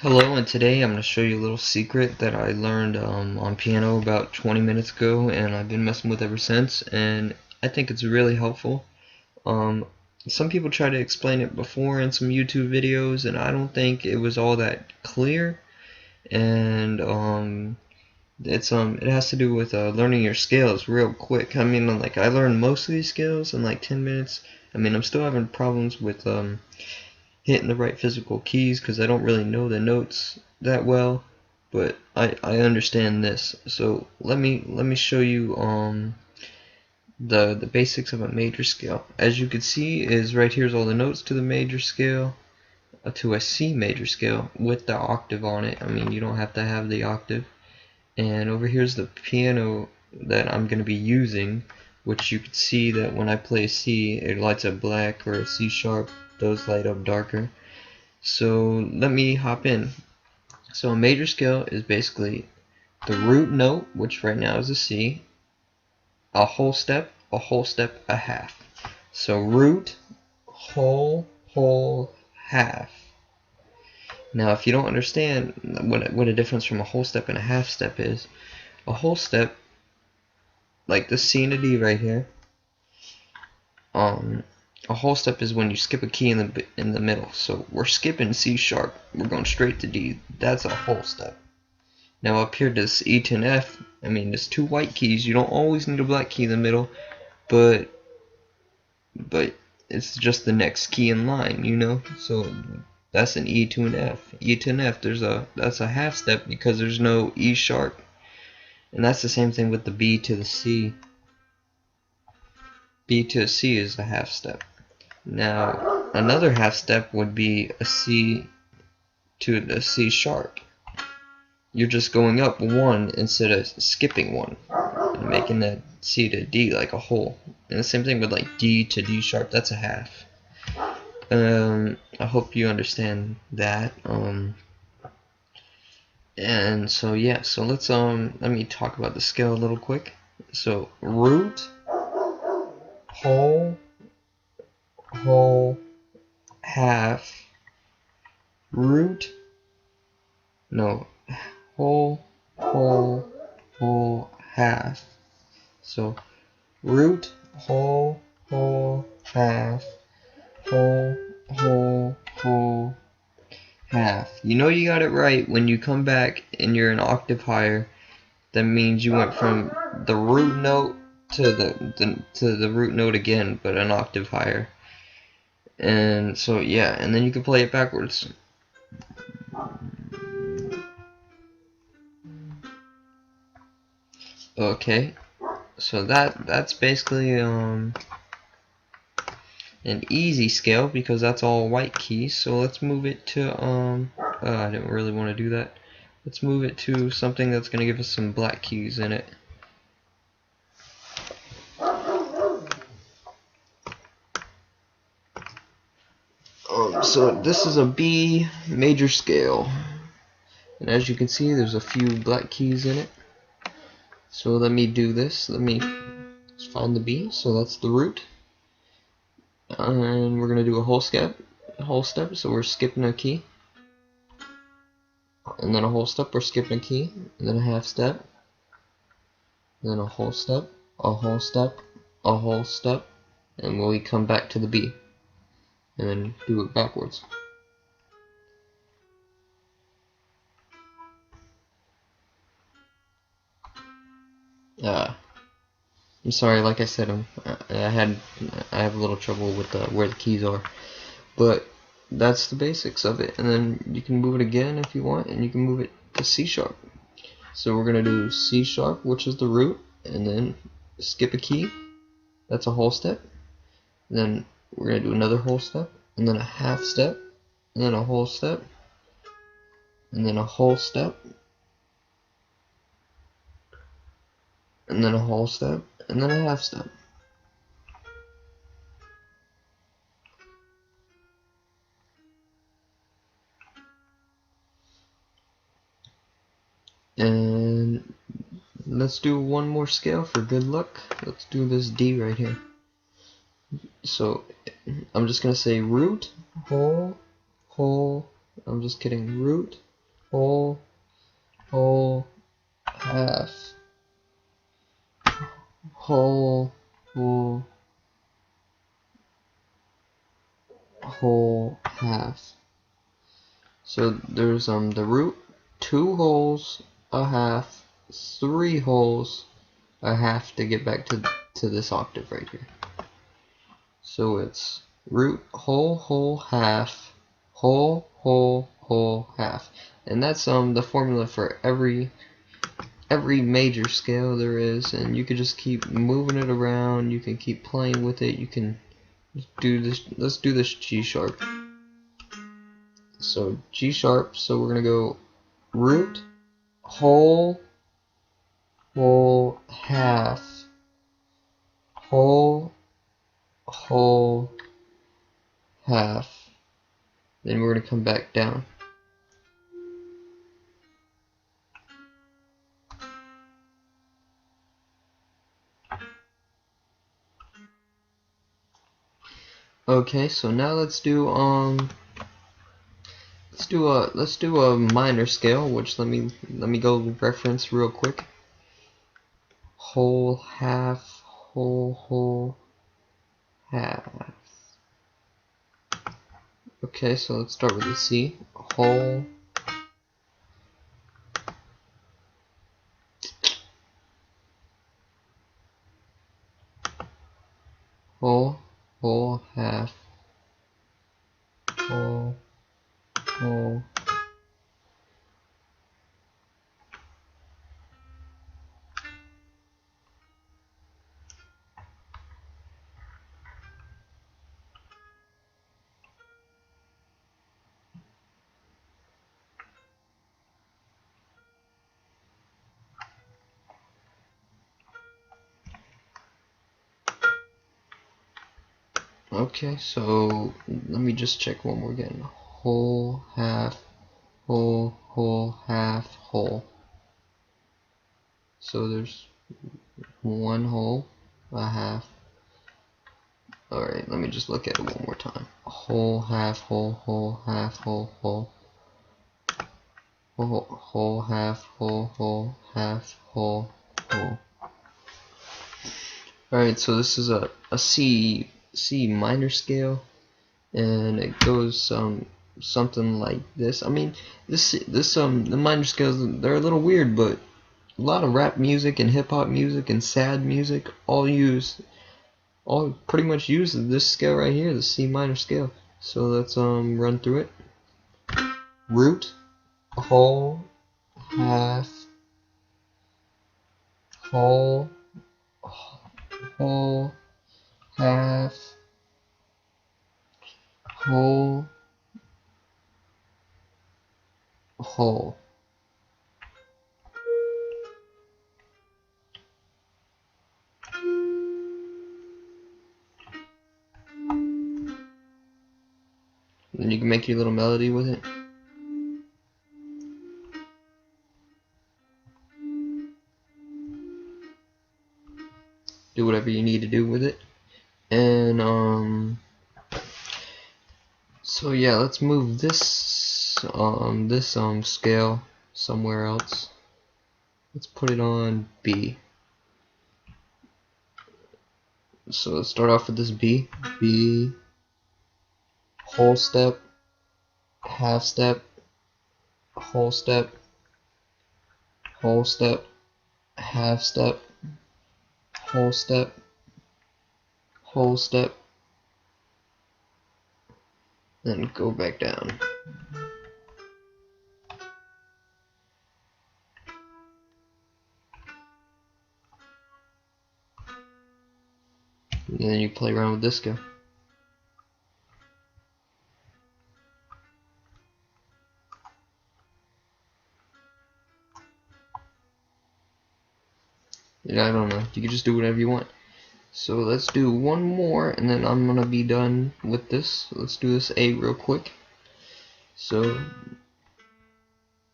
Hello, and today I'm going to show you a little secret that I learned on piano about 20 minutes ago, and I've been messing with ever since, and I think it's really helpful. Um, some people try to explain it before in some YouTube videos, and I don't think it was all that clear, and it has to do with learning your scales real quick. I mean, like, I learned most of these scales in like 10 minutes. I mean, I'm still having problems with hitting the right physical keys because I don't really know the notes that well, but I understand this. So let me show you the basics of a major scale. As you can see, is right here's all the notes to the major scale, to a C major scale with the octave on it. I mean, you don't have to have the octave. And over here's the piano that I'm going to be using, which you can see that when I play C, it lights up black, or a C sharp, those light up darker. So let me hop in. So a major scale is basically the root note, which right now is a C, a whole step, a half. So root, whole, half. Now if you don't understand what a difference from a whole step and a half step is, a whole step, like the C and a D right here, um, a whole step is when you skip a key in the middle. So we're skipping C sharp, we're going straight to D. That's a whole step. Now up here, this E to an F, I mean, there's two white keys. You don't always need a black key in the middle, but it's just the next key in line, you know. So that's an E to an F. E to an F, that's a half step because there's no E sharp, and that's the same thing with the B to the C. B to a C is a half step. Now another half step would be a C to the C sharp. You're just going up one instead of skipping one and making that C to D like a whole. And the same thing with like D to D sharp, that's a half. I hope you understand that. And so yeah, so let me talk about the scale a little quick. So root, whole, half, root, no, whole, half. So root, whole, half, whole, half. You know you got it right when you come back and you're an octave higher. That means you went from the root note to the root note again, but an octave higher. And so yeah, and then you can play it backwards. Okay, so that's basically an easy scale because that's all white keys. So let's move it to I didn't really want to do that. Let's move it to something that's going to give us some black keys in it. So this is a B major scale, and as you can see, there's a few black keys in it. So let me do this. Let's find the B. So that's the root, and we're gonna do a whole step. So we're skipping a key, and then a whole step. We're skipping a key, and then a half step, then a whole step, a whole step, a whole step, and we come back to the B, and then do it backwards. I'm sorry, like I said, I have a little trouble with where the keys are, but that's the basics of it. And then you can move it again if you want, and you can move it to C sharp. So we're gonna do C sharp, which is the root, and then skip a key. That's a whole step. And then we're gonna do another whole step, and then a half step, and then a whole step, and then a whole step, and then a whole step, and then a half step. And let's do one more scale for good luck. Let's do this D right here. So I'm just gonna say root, whole, I'm just kidding, root, whole, whole, half, whole, whole, whole, half. So there's the root, 2 wholes, a half, 3 wholes, a half to get back to this octave right here. So it's root, whole, whole, half, whole, whole, whole, half. And that's the formula for every major scale there is, and you could just keep moving it around, you can keep playing with it, you can do this. Let's do this G sharp. So G sharp, so we're gonna go root, whole, whole, half, whole, whole, half. Then we're gonna come back down. Okay, so now let's do a minor scale, which let me go reference real quick. Whole, half, whole, whole, half. Okay, so let's start with the C. Whole, whole, whole, half, whole, whole. Okay, so let me just check one more again. Whole, half, whole, whole, half, whole. So there's 1 whole, a half. Alright, let me just look at it one more time. Whole, half, whole, whole, half, whole, whole. Whole, whole, half, whole, whole, half, whole, whole. Alright, so this is a C minor scale, and it goes something like this. I mean, the minor scales, they're a little weird, but a lot of rap music and hip hop music and sad music all pretty much use this scale right here, the C minor scale. So let's run through it. Root, whole, half, whole, whole, half, whole, whole. And you can make your little melody with it. Do whatever you need to do with it. And so yeah, let's move this scale somewhere else. Let's put it on B. So let's start off with this B. B, whole step, half step, whole step, whole step, half step, whole step, whole step, then go back down. And then you play around with this scale. Yeah, I don't know. You can just do whatever you want. So let's do one more, and then I'm gonna be done with this. Let's do this A real quick. So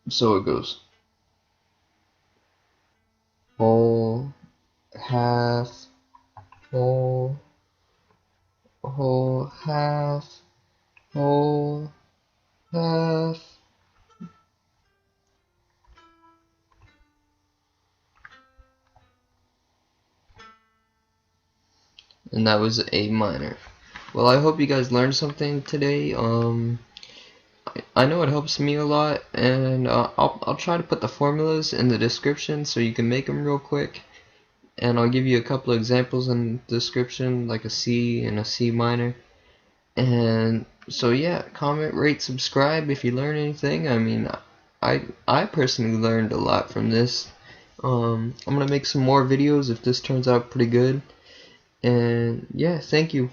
it goes. Whole, half, whole, whole, half, whole, half, and that was A minor. Well, I hope you guys learned something today. I know it helps me a lot, and I'll try to put the formulas in the description so you can make them real quick, and I'll give you a couple of examples in the description, like a C and a C minor. And so yeah, comment, rate, subscribe if you learn anything. I mean, I personally learned a lot from this. I'm gonna make some more videos if this turns out pretty good. And yeah, thank you.